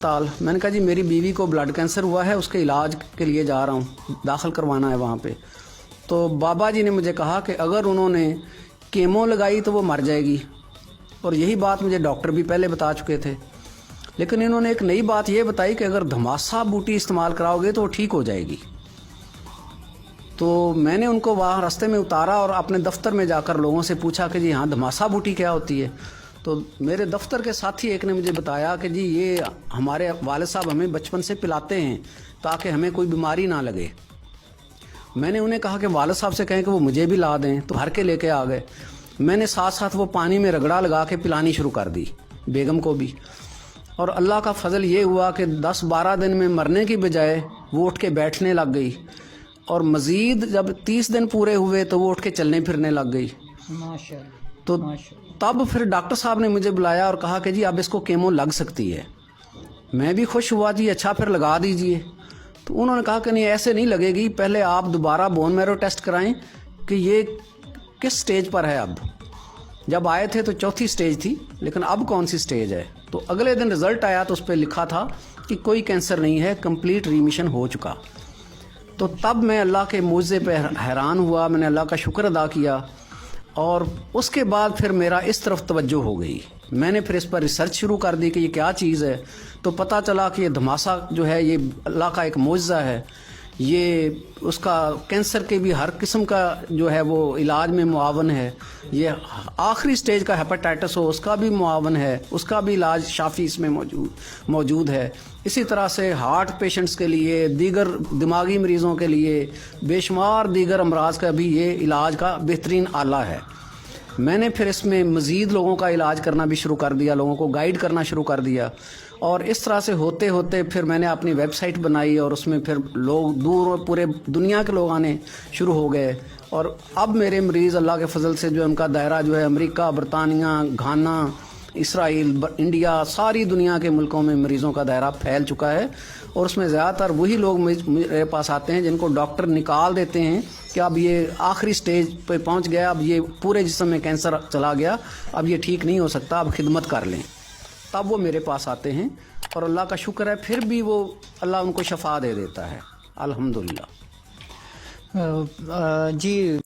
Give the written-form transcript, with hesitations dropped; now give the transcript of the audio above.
अस्पताल। मैंने कहा जी मेरी बीवी को ब्लड कैंसर हुआ है, उसके इलाज के लिए जा रहा हूँ, दाखिल करवाना है वहाँ पे। तो बाबा जी ने मुझे कहा कि अगर उन्होंने कीमो लगाई तो वो मर जाएगी, और यही बात मुझे डॉक्टर भी पहले बता चुके थे। लेकिन इन्होंने एक नई बात ये बताई कि अगर धमासा बूटी इस्तेमाल कराओगे तो वो ठीक हो जाएगी। तो मैंने उनको वहाँ रास्ते में उतारा और अपने दफ्तर में जाकर लोगों से पूछा कि जी हाँ धमासा बूटी क्या होती है। तो मेरे दफ्तर के साथी एक ने मुझे बताया कि जी ये हमारे वालिद साहब हमें बचपन से पिलाते हैं ताकि हमें कोई बीमारी ना लगे। मैंने उन्हें कहा कि वालिद साहब से कहें कि वो मुझे भी ला दें, तो भर के लेके आ गए। मैंने साथ साथ वो पानी में रगड़ा लगा के पिलानी शुरू कर दी बेगम को भी। और अल्लाह का फजल ये हुआ कि 10-12 दिन में मरने की बजाय वो उठ के बैठने लग गई, और मज़ीद जब 30 दिन पूरे हुए तो वो उठ के चलने फिरने लग गई। माशाअल्लाह। तो तब फिर डॉक्टर साहब ने मुझे बुलाया और कहा कि जी अब इसको कीमो लग सकती है। मैं भी खुश हुआ, जी अच्छा फिर लगा दीजिए। तो उन्होंने कहा कि नहीं ऐसे नहीं लगेगी, पहले आप दोबारा बोन मैरो टेस्ट कराएं कि ये किस स्टेज पर है। अब जब आए थे तो 4थी स्टेज थी, लेकिन अब कौन सी स्टेज है। तो अगले दिन रिज़ल्ट आया तो उस पर लिखा था कि कोई कैंसर नहीं है, कंप्लीट रीमिशन हो चुका। तो तब मैं अल्लाह के मुआवजे पे हैरान हुआ, मैंने अल्लाह का शुक्र अदा किया, और उसके बाद फिर मेरा इस तरफ तवज्जो हो गई। मैंने फिर इस पर रिसर्च शुरू कर दी कि ये क्या चीज़ है। तो पता चला कि ये धमासा जो है ये अल्लाह का एक मुआवजा है। ये उसका कैंसर के भी हर किस्म का जो है वो इलाज में मुआवन है। ये आखिरी स्टेज का हेपेटाइटिस हो उसका भी मुआवन है, उसका भी इलाज शाफी इसमें मौजूद है। इसी तरह से हार्ट पेशेंट्स के लिए, दीगर दिमागी मरीज़ों के लिए, बेशुमार दीगर अमराज का भी ये इलाज का बेहतरीन आला है। मैंने फिर इसमें मज़ीद लोगों का इलाज करना भी शुरू कर दिया, लोगों को गाइड करना शुरू कर दिया। और इस तरह से होते होते फिर मैंने अपनी वेबसाइट बनाई, और उसमें फिर लोग दूर और पूरे दुनिया के लोग आने शुरू हो गए। और अब मेरे मरीज़ अल्लाह के फजल से जो है उनका दायरा जो है अमेरिका, बरतानिया, घाना, इसराइल, इंडिया, सारी दुनिया के मुल्कों में मरीज़ों का दायरा फैल चुका है। और उसमें ज़्यादातर वही लोग मेरे पास आते हैं जिनको डॉक्टर निकाल देते हैं कि अब ये आखिरी स्टेज पे पहुंच गया, अब ये पूरे जिस्म में कैंसर चला गया, अब ये ठीक नहीं हो सकता, अब खिदमत कर लें। तब वो मेरे पास आते हैं, और अल्लाह का शुक्र है फिर भी वो अल्लाह उनको शफा दे देता है, अल्हम्दुलिल्लाह। जी